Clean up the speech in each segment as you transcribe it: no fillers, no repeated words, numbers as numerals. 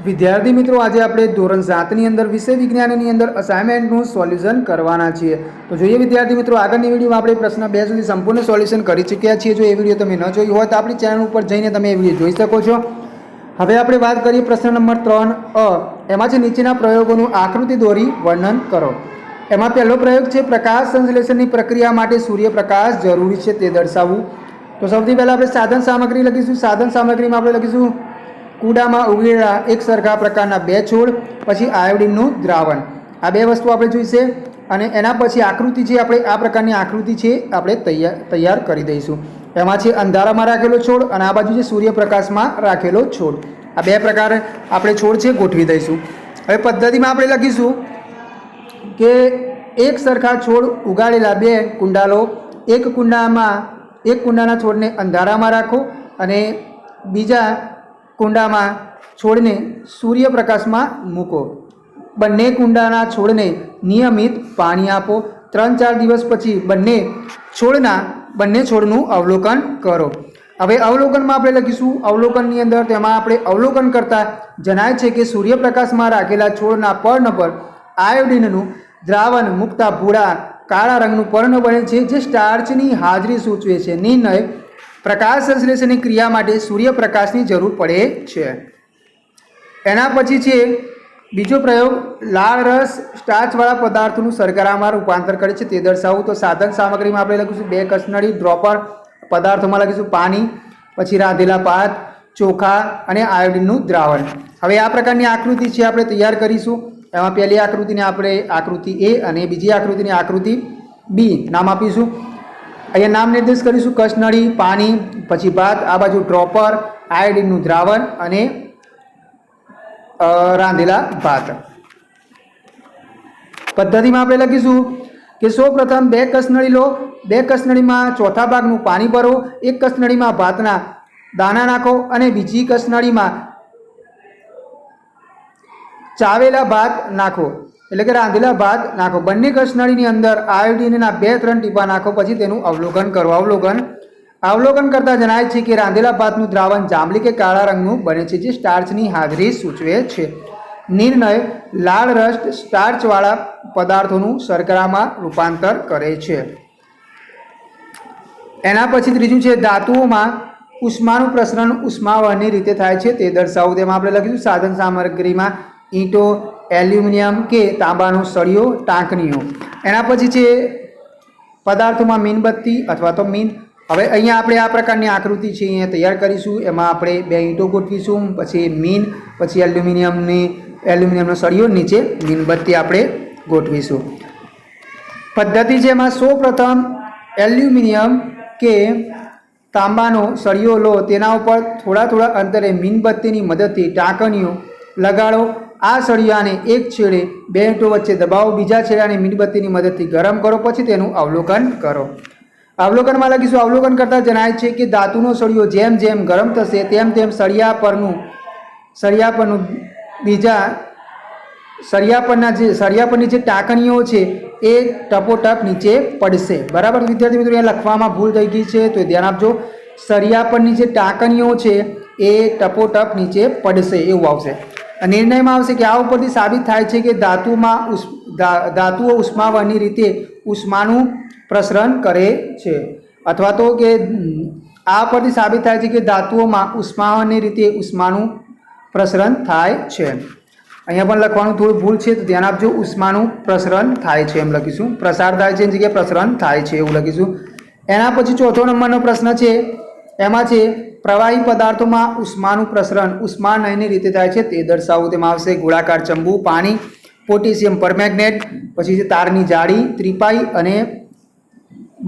વિદ્યાર્થી મિત્રો, આજે આપણે ધોરણ 7ની અંદર વિષય વિજ્ઞાનની અંદર અસાઇનમેન્ટનું સોલ્યુશન કરવાના છીએ. તો જોઈએ વિદ્યાર્થી મિત્રો, આગળની વિડીયોમાં આપણે પ્રશ્ન 2 સુધી સંપૂર્ણ સોલ્યુશન કરી ચૂક્યા છીએ. જો એ વિડીયો તમે ન જોઈ હોય તો આપણી ચેનલ ઉપર જઈને તમે એ વિડીયો જોઈ શકો છો. હવે આપણે વાત કરીએ પ્રશ્ન નંબર 3 એમાં છે નીચેના પ્રયોગોનું આકૃતિ દોરી વર્ણન કરો. એમાં પહેલો પ્રયોગ છે પ્રકાશ સંશ્લેષણની પ્રક્રિયા માટે સૂર્યપ્રકાશ જરૂરી છે તે દર્શાવવું. તો સૌથી પહેલાં આપણે સાધન સામગ્રી લખીશું. સાધન સામગ્રીમાં આપણે લખીશું કૂડામાં ઉગેલા એક સરખા પ્રકારના 2 છોડ, પછી આયોડિનનું દ્રાવણ. આ 2 વસ્તુ આપણે જોઈશે. અને એના પછી આકૃતિ છે, આપણે આ પ્રકારની આકૃતિ છે આપણે તૈયાર કરી દઈશું. એમાં છે અંધારામાં રાખેલો છોડ અને આ બાજુ છે સૂર્યપ્રકાશમાં રાખેલો છોડ. આ 2 પ્રકારે આપણે છોડ છે ગોઠવી દઈશું. હવે પદ્ધતિમાં આપણે લખીશું કે એક સરખા છોડ ઉગાડેલા 2 કુંડાલો, એક કુંડાના છોડને અંધારામાં રાખો અને બીજા કુંડામાં છોડને સૂર્યપ્રકાશમાં મૂકો. બંને કુંડાના છોડને નિયમિત પાણી આપો. 3-4 દિવસ પછી બંને છોડનું અવલોકન કરો. હવે અવલોકનમાં આપણે લખીશું અવલોકનની અંદર, તેમાં આપણે અવલોકન કરતાં જણાય છે કે સૂર્યપ્રકાશમાં રાખેલા છોડના પર્ણ પર આયોડિનનું દ્રાવણ મૂકતા ભૂરા કાળા રંગનું પર્ણ બને છે, જે સ્ટાર્ચની હાજરી સૂચવે છે. નિર્ણય: પ્રકાશ સંશ્લેષણની ક્રિયા માટે સૂર્યપ્રકાશની જરૂર પડે છે. એના પછી છે બીજો પ્રયોગ, લાળ રસ સ્ટાર્ચવાળા પદાર્થોનું શર્કરામાં રૂપાંતર કરે છે તે દર્શાવવું. તો સાધન સામગ્રીમાં આપણે લખીશું 2 કસનળી ડ્રોપર, પદાર્થોમાં લખીશું પાણી, પછી રાંધેલા ભાત, ચોખા અને આયોડિનનું દ્રાવણ. હવે આ પ્રકારની આકૃતિ છે આપણે તૈયાર કરીશું. એમાં પહેલી આકૃતિને આપણે આકૃતિ A અને બીજી આકૃતિને આકૃતિ B નામ આપીશું. અહીંયા નામ નિર્દેશ કરીશું: કસનળી, પાણી, પછી ભાત, આ બાજુ ડ્રોપર, આયોડિનનું દ્રાવણ અને રાંધેલા ભાત. પદ્ધતિમાં આપણે લખીશું કે સૌપ્રથમ 2 કસનળી લો, 2 કસનળીમાં ચોથા ભાગનું પાણી ભરો, 1 કસનળીમાં ભાતના દાણા નાખો અને બીજી કસનળીમાં ચાવેલા ભાત નાખો, એટલે કે રાંધેલા ભાત નાખો. બંને કસનળીની અંદર આયોડિનના 2-3 ટીપા નાખો, પછી તેનું અવલોકન કરો. અવલોકન કરતાં જણાય છે કે રાંધેલા ભાતનું દ્રાવણ જાંબલી કે કાળા રંગનું બને છે, જે સ્ટાર્ચની હાજરી સૂચવે છે. નિર્ણય: લાળ રસ સ્ટાર્ચવાળા પદાર્થોનું શર્કરામાં રૂપાંતર કરે છે. એના પછી ત્રીજું છે ધાતુઓમાં ઉષ્માનું પ્રસરણ ઉષ્માવહનની રીતે થાય છે તે દર્શાવવું. તેમાં આપણે લખીશું સાધન સામગ્રીમાં ઈંટો, એલ્યુમિનિયમ કે તાંબાનો સળિયો, ટાંકણીઓ. એના પછી છે પદાર્થોમાં મીણબત્તી અથવા તો મીણ. હવે અહીંયા આપણે આ પ્રકારની આકૃતિ છે અહીંયા તૈયાર કરીશું. એમાં આપણે 2 ઈંટો ગોઠવીશું, પછી મીણ, પછી એલ્યુમિનિયમનો સળિયો, નીચે મીણબત્તી આપણે ગોઠવીશું. પદ્ધતિ છે એમાં સૌપ્રથમ એલ્યુમિનિયમ કે તાંબાનો સળિયો લો, તેના ઉપર થોડા અંતરે મીણબત્તીની મદદથી ટાંકણીઓ લગાડો. આ સળિયાને એક છેડે 2 ઈંટો વચ્ચે દબાવો, બીજા છેડાને મીણબત્તીની મદદથી ગરમ કરો, પછી તેનું અવલોકન કરો. અવલોકનમાં લખીશું અવલોકન કરતાં જણાય છે કે ધાતુનો સળિયો જેમ જેમ ગરમ થશે તેમ તેમ સળિયા પરની જે ટાંકણીઓ છે એ ટપોટપ નીચે પડશે. બરાબર વિદ્યાર્થી મિત્રો, અહીંયા લખવામાં ભૂલ થઈ ગઈ છે તો ધ્યાન આપજો. સળિયા પરની જે ટાંકણીઓ છે એ ટપોટપ નીચે પડશે એવું આવશે. નિર્ણયમાં આવશે કે આ ઉપરથી સાબિત થાય છે કે ધાતુઓ ઉષ્માવહનની રીતે ઉષ્માનું પ્રસરણ કરે છે, અથવા તો કે આ પરથી સાબિત થાય છે કે ધાતુઓમાં ઉષ્માવહનની રીતે ઉષ્માનું પ્રસરણ થાય છે. અહીંયા પણ લખવાનું થોડું ભૂલ છે તો ધ્યાન આપજો. ઉષ્માનું પ્રસરણ થાય છે એમ લખીશું, પ્રસાર થાય છે એની જગ્યાએ પ્રસરણ થાય છે એવું લખીશું. એના પછી ચોથો નંબરનો પ્રશ્ન છે, એમાં છે પ્રવાહી પદાર્થોમાં ઉષ્માનું પ્રસરણ ઉષ્માનયનની રીતે થાય છે તે દર્શાવવું. તેમાં આવશે ગોળાકાર ચંબુ, પાણી, પોટેશિયમ પરમેગ્નેટ, પછી છે તારની જાળી, ત્રિપાઈ અને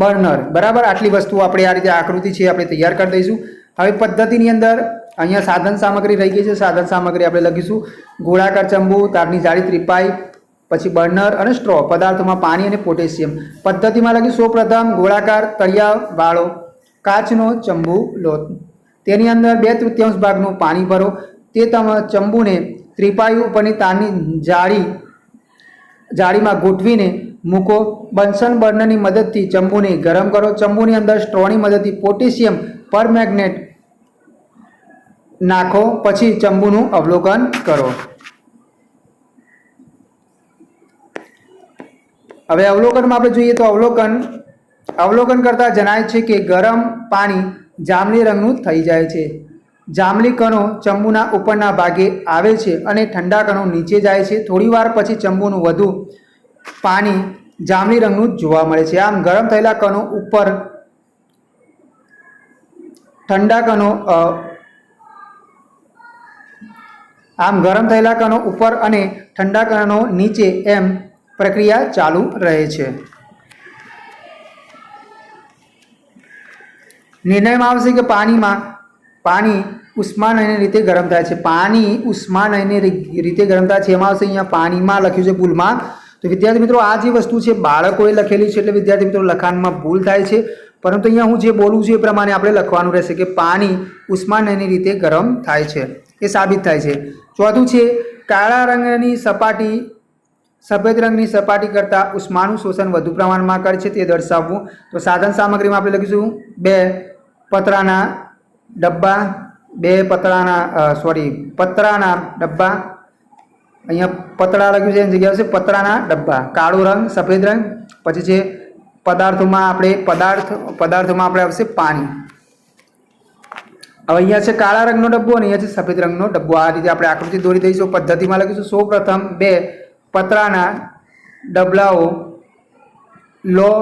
બર્નર. બરાબર, આટલી વસ્તુઓ આપણે આ રીતે આકૃતિ છે આપણે તૈયાર કરી દઈશું. હવે પદ્ધતિની અંદર અહીંયા સાધન સામગ્રી રહી ગઈ છે. સાધન સામગ્રી આપણે લખીશું ગોળાકાર ચંબુ, તારની જાળી, ત્રિપાઈ, પછી બર્નર અને સ્ટ્રો. પદાર્થોમાં પાણી અને પોટેશિયમ. પદ્ધતિમાં લખીશું સૌપ્રથમ ગોળાકાર તળિયાવાળો કાચનો ચંબુ લો, તેની અંદર 2/3 ભાગનું પાણી ભરો, તે ચંબુને ત્રિપાઈ ઉપરની તારની જાળીમાં ગોઠવીને મૂકો. બન્સન બર્નરની મદદથી ચંબુને ગરમ કરો. ચંબુની અંદર સ્ટ્રોની મદદથી પોટેશિયમ પરમેગ્નેટ નાખો, પછી ચંબુનું અવલોકન કરો. હવે અવલોકનમાં આપણે જોઈએ તો અવલોકન કરતા જણાય છે કે ગરમ પાણી જાંબલી રંગનું થઈ જાય છે. જાંબલી કણો ચંબુના ઉપરના ભાગે આવે છે અને ઠંડા કણો નીચે જાય છે. થોડીવાર પછી ચંબુનું વધુ પાણી જાંબલી રંગનું જોવા મળે છે. આમ ગરમ થયેલા કણો ઉપર ઠંડા કણો ઉપર અને ઠંડા કણો નીચે એમ પ્રક્રિયા ચાલુ રહે છે. નિર્ણયમાં આવશે કે પાણી ઉષ્માનયની રીતે ગરમ થાય છે. પાણી ઉષ્માનયની રીતે ગરમ થાય છે એમાં આવશે અહીંયા પાણીમાં લખ્યું છે ભૂલમાં. તો વિદ્યાર્થી મિત્રો આ જે વસ્તુ છે બાળકોએ લખેલી છે એટલે વિદ્યાર્થી મિત્રો લખાણમાં ભૂલ થાય છે, પરંતુ અહીંયા હું જે બોલું છું એ પ્રમાણે આપણે લખવાનું રહેશે કે પાણી ઉષ્માનયની રીતે ગરમ થાય છે, એ સાબિત થાય છે. ચોથું છે કાળા રંગની સપાટી સફેદ રંગની સપાટી કરતાં ઉષ્માનું શોષણ વધુ પ્રમાણમાં કરે છે તે દર્શાવવું. તો સાધન સામગ્રીમાં આપણે લખીશું 2 પતરાના ડબ્બા, 2 પતરાના ડબ્બા. અહીંયા પતરા લખ્યું છે એની જગ્યાએ આવશે પતરાના ડબ્બા. કાળો રંગ, સફેદ રંગ. પછી છે પદાર્થોમાં આપણે આવશે પાણી. હવે અહીંયા છે કાળા રંગનો ડબ્બો અને અહીંયા છે સફેદ રંગનો ડબ્બો. આ રીતે આપણે આકૃતિ દોરી દઈશું. પદ્ધતિમાં લખીશું સૌપ્રથમ 2 પતરાના ડબલાઓ લો.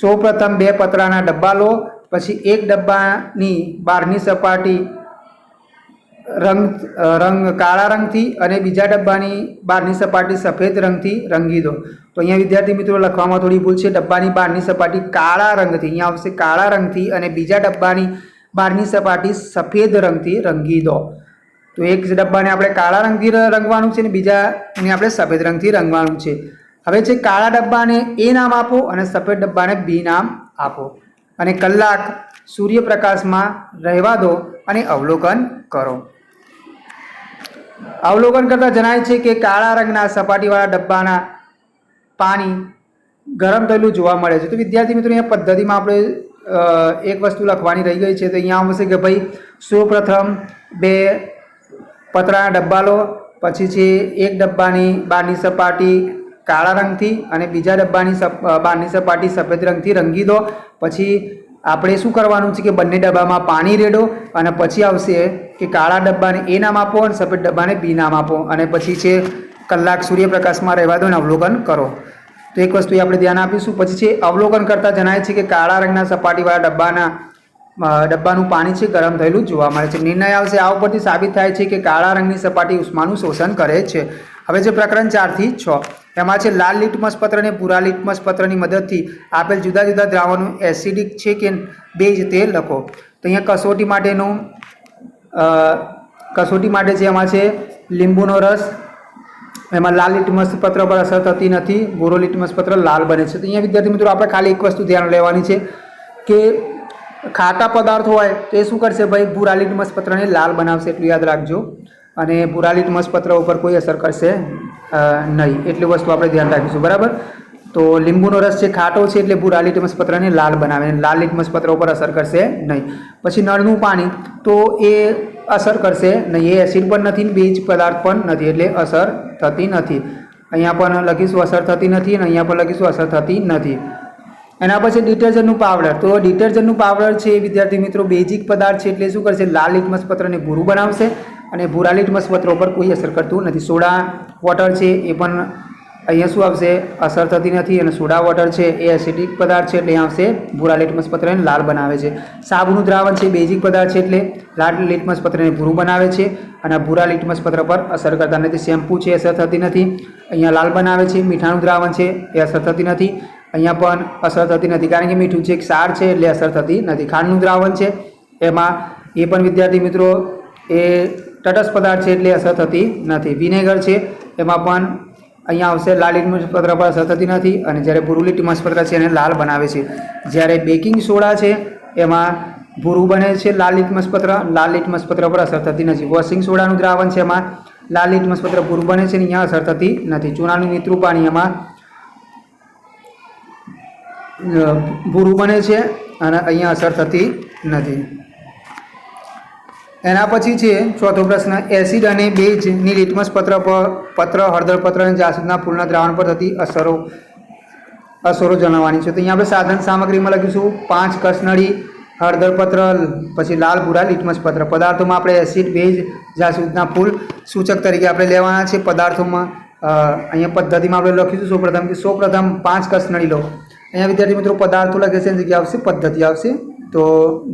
સૌપ્રથમ 2 પતરાના ડબ્બા લો, પછી એક ડબ્બાની બહારની સપાટી રંગ કાળા રંગથી અને બીજા ડબ્બાની બહારની સપાટી સફેદ રંગથી રંગી દો. તો અહીંયા વિદ્યાર્થી મિત્રો લખવામાં થોડી ભૂલ છે. ડબ્બાની બહારની સપાટી કાળા રંગથી, અહીંયા આવશે કાળા રંગથી, અને બીજા ડબ્બાની બહારની સપાટી સફેદ રંગથી રંગી દો. તો એક ડબ્બાને આપણે કાળા રંગથી રંગવાનું છે અને બીજાને આપણે સફેદ રંગથી રંગવાનું છે. હવે છે કાળા ડબ્બાને A નામ આપો અને સફેદ ડબ્બાને B નામ આપો અને કલાક સૂર્યપ્રકાશમાં રહેવા દો અને અવલોકન કરો. અવલોકન કરતા જણાય છે કે કાળા રંગના સપાટીવાળા ડબ્બાના પાણી ગરમ થયેલું જોવા મળે છે. તો વિદ્યાર્થી મિત્રો અહીંયા પદ્ધતિમાં આપણે એક વસ્તુ લખવાની રહી ગઈ છે. તો અહીંયા આવશે કે ભાઈ સૌપ્રથમ 2 પતરાના ડબ્બા લો, પછી છે એક ડબ્બાની બહારની સપાટી કાળા રંગથી અને બીજા ડબ્બાની બહારની સપાટી સફેદ રંગથી રંગી દો. પછી આપણે શું કરવાનું છે કે બંને ડબ્બામાં પાણી રેડો અને પછી આવશે કે કાળા ડબ્બાને A નામ આપો અને સફેદ ડબ્બાને B નામ આપો અને પછી છે કલાક સૂર્યપ્રકાશમાં રહેવા દો અને અવલોકન કરો. તો એક વસ્તુ આપણે ધ્યાન આપીશું. પછી છે અવલોકન કરતા જણાય છે કે કાળા રંગના સપાટીવાળા ડબ્બાનું પાણી છે ગરમ થયેલું જોવા મળે છે. નિર્ણય આવશે આ ઉપરથી સાબિત થાય છે કે કાળા રંગની સપાટી ઉષ્માનું શોષણ કરે છે. હવે જે પ્રકરણ 4 થી 6 એમાં છે લાલ લિટમસ પત્ર અને ભૂરા લિટમસ પત્રની મદદથી આપેલ જુદા જુદા દ્રાવણો એસિડિક છે કે બેઝ તે લખો. તો અહીંયા કસોટી માટે છે એમાં છે લીંબુનો રસ. એમાં લાલ લિટમસ પત્ર પર અસર થતી નથી, ભૂરો લિટમસ પત્ર લાલ બને છે. તો અહીંયા વિદ્યાર્થી મિત્રો આપણે ખાલી એક વસ્તુ ધ્યાન લેવાની છે કે ખાટા પદાર્થો હોય તો એ શું કરશે ભાઈ ભૂરા લિટમસ પત્રને લાલ બનાવશે, એટલું યાદ રાખજો. અને ભૂરા લિટમસ પત્ર ઉપર કોઈ અસર કરશે નહીં, એટલી વસ્તુ આપણે ધ્યાન રાખીશું. બરાબર. તો લીંબુનો રસ છે ખાટો છે એટલે ભૂરા લિટમસ પત્રને લાલ બનાવે, લાલ લિટમસ પત્ર ઉપર અસર કરશે નહીં. પછી નળનું પાણી તો એ અસર કરશે નહીં, એ એસિડ પણ નથી, બેઝ પદાર્થ પણ નથી, એટલે અસર થતી નથી. અહીંયા પણ લખીશું અસર થતી નથી અને અહીંયા પણ લખીશું અસર થતી નથી. એના પછી ડિટર્જન્ટનું પાવડર. તો ડિટર્જન્ટનું પાવડર છે વિદ્યાર્થી મિત્રો બેઝિક પદાર્થ છે એટલે શું કરશે લાલ લિટમસ પત્રને ભૂરું બનાવશે અને ભૂરા લિટમસ પત્ર ઉપર કોઈ અસર કરતું નથી. સોડા વોટર છે એ પણ અહીંયા શું આવશે અસર થતી નથી અને સોડા વોટર છે એ એસિડિક પદાર્થ છે એટલે અહીંયા આવશે ભૂરા લિટમસ પત્રને લાલ બનાવે છે. સાબુનું દ્રાવણ છે બેઝિક પદાર્થ છે એટલે લાલ લિટમસ પત્રને ભૂરું બનાવે છે અને ભૂરા લિટમસ પત્ર પર અસર કરતા નથી. શેમ્પૂ છે અસર થતી નથી, અહીંયા લાલ બનાવે છે. મીઠાનું દ્રાવણ છે એ અસર થતી નથી, અહીંયા પણ અસર થતી નથી કારણ કે મીઠું છે એક ક્ષાર છે એટલે અસર થતી નથી. ખાંડનું દ્રાવણ છે એમાં એ પણ વિદ્યાર્થી મિત્રો એ તટસ્થ પદાર્થ છે એટલે અસર થતી નથી. વિનેગર છે એમાં પણ અહીંયા આવશે લાલ લિટમસ પત્ર પર અસર થતી નથી અને જ્યારે ભૂરું લિટમસ પત્ર છે એને લાલ બનાવે છે. જ્યારે બેકિંગ સોડા છે એમાં ભૂરું બને છે લાલ લિટમસ પત્ર પર અસર થતી નથી. વોશિંગ સોડાનું દ્રાવણ છે એમાં લાલ લિટમસ પત્ર ભૂરું બને છે અને અહીંયા અસર થતી નથી. ચૂનાનું નીતરું પાણી એમાં ભૂરું બને છે અને અહીંયા અસર થતી નથી. એના પછી છે ચોથો પ્રશ્ન, એસિડ અને બેઝની લિટમસ પત્ર હળદર પત્ર અને જાસૂદના ફૂલના દ્રાવણ પર થતી અસરો જણાવવાની છે. તો અહીંયા આપણે સાધન સામગ્રીમાં લખીશું 5 કસનળી હળદર પત્ર, પછી લાલ ભૂરા લિટમસ પત્ર. પદાર્થોમાં આપણે એસિડ, બેઝ, જાસૂદના ફૂલ સૂચક તરીકે આપણે લેવાના છે. પદાર્થોમાં અહીંયા પદ્ધતિમાં આપણે લખીશું સૌપ્રથમ 5 કસનળી લો. અહીંયા વિદ્યાર્થી મિત્રો પદાર્થો લખે છે, જગ્યા આવશે પદ્ધતિ આવશે. તો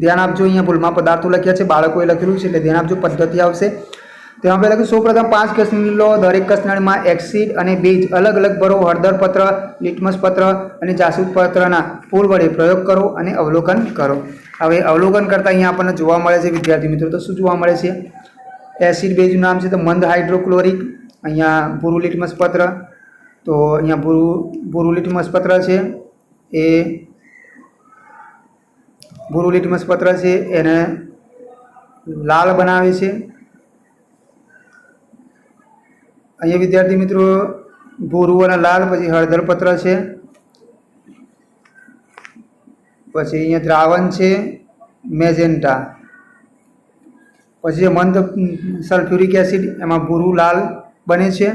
ધ્યાન આપજો, અહીંયા ભૂલમાં પદાર્થો લખ્યા છે, બાળકોએ લખેલું છે એટલે ધ્યાન આપજો, પદ્ધતિ આવશે. તો આપણે લખ્યું સૌપ્રથમ 5 કસનળી લો, દરેક કસનળીમાં એસિડ અને બેઝ અલગ અલગ ભરો, હળદર પત્ર, લિટમસ પત્ર અને જાસૂદ પત્રના ફૂલ વડે પ્રયોગ કરો અને અવલોકન કરો. હવે અવલોકન કરતાં અહીંયા આપણને જોવા મળે છે વિદ્યાર્થી મિત્રો, તો શું જોવા મળે છે? એસિડ બેઝનું નામ છે તો મંદ હાઇડ્રોક્લોરિક, અહીંયા ભૂરું લિટમસ પત્ર, તો અહીંયા ભૂરું લિટમસ પત્ર છે, એ ભૂરું લિટમસ પત્ર છે એને લાલ બનાવે છે. અહીંયા વિદ્યાર્થી મિત્રો ભૂરું અને લાલ, પછી હળદર પત્ર છે, પછી અહીંયા દ્રાવણ છે મેજેન્ટા, પછી મંદ સલ્ફ્યુરિક એસિડ, એમાં ભૂરું લાલ બને છે.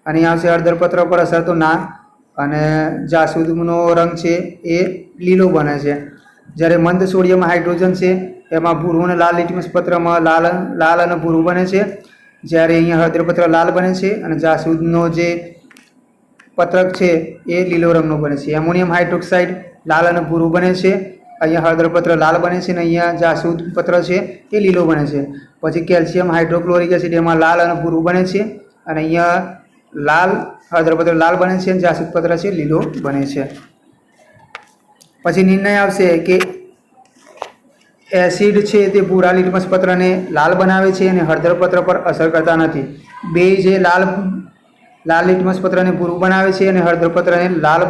અને અહીંયા આવશે હળદર પત્ર પર અસર તો ના, અને જાસૂદનો રંગ છે એ લીલો બને છે. જ્યારે મંદ સોડિયમ હાઇડ્રોજન છે એમાં ભૂરું અને લાલ લિટમસ પત્રમાં લાલ અને ભૂરું બને છે. જ્યારે અહીંયા હળદર પત્ર લાલ બને છે અને જાસૂદનો જે પત્રક છે એ લીલો રંગનો બને છે. એમોનિયમ હાઇડ્રોક્સાઇડ લાલ અને ભૂરું બને છે, અહીંયા હળદર પત્ર લાલ બને છે અને અહીંયા જાસૂદ પત્ર છે એ લીલો બને છે. પછી કેલ્શિયમ હાઇડ્રોક્લોરિક એસિડ, એમાં લાલ અને ભૂરું બને છે, અને અહીંયા હળદર પત્ર લાલ બને છે અને જાસૂદ પત્ર છે લીલો બને છે. પછી નિર્ણય આવશે કે એસિડ છે તે ભૂરા લિટમસ પત્રને લાલ બનાવે છે અને હળદર પત્ર પર અસર કરતા નથી. બેઝ એ લાલ લિટમસ પત્રને ભૂરું બનાવે છે અને હળદર પત્રને લાલ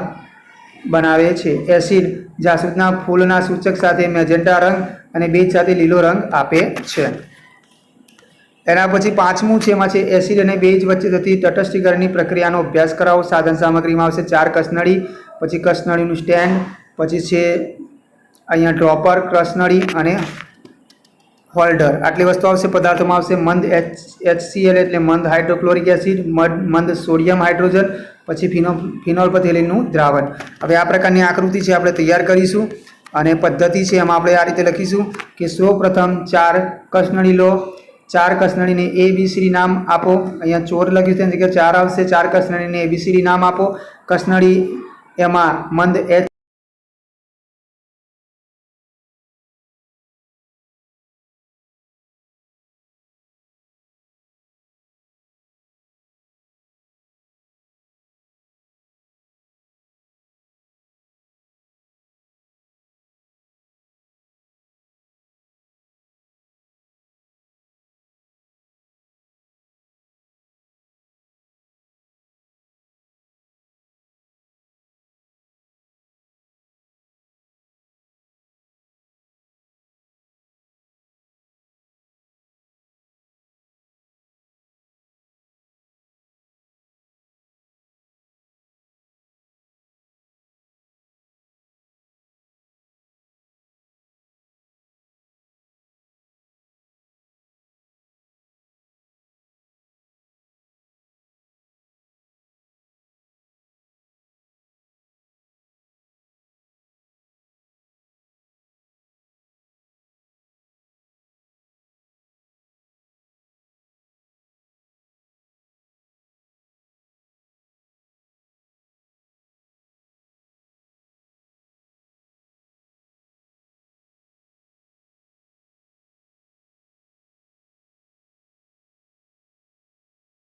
બનાવે છે. એસિડ જાસૂદના ફૂલના સૂચક સાથે મેજેન્ટા રંગ અને બેઝ સાથે લીલો રંગ આપે છે. એના પછી પાંચમું છે, એમાં છે એસિડ અને બેઝ વચ્ચે થતી તટસ્થીકરણની પ્રક્રિયાનો અભ્યાસ કરાવો. સાધન સામગ્રીમાં આવશે 4 કસનળી, પછી કસનળીનું સ્ટેન્ડ, પછી છે અહીંયા ડ્રોપર, કસનળી અને હોલ્ડર, આટલી વસ્તુ આવશે. પદાર્થોમાં આવશે મંદ HCl એટલે મંદ હાઇડ્રોક્લોરિક એસિડ, મંદ સોડિયમ હાઇડ્રોજન, પછી ફિનોલ પથેલિનનું દ્રાવણ. હવે આ પ્રકારની આકૃતિ છે આપણે તૈયાર કરીશું, અને પદ્ધતિ છે એમાં આપણે આ રીતે લખીશું કે સૌપ્રથમ 4 કસનળી લો, 4 કસનળીને ABCD નામ આપો. અહીંયા 4 લખ્યું છે એની જગ્યાએ 4 આવશે. 4 કસનળીને ABCD નામ આપો. કસનળી એમાં મંદ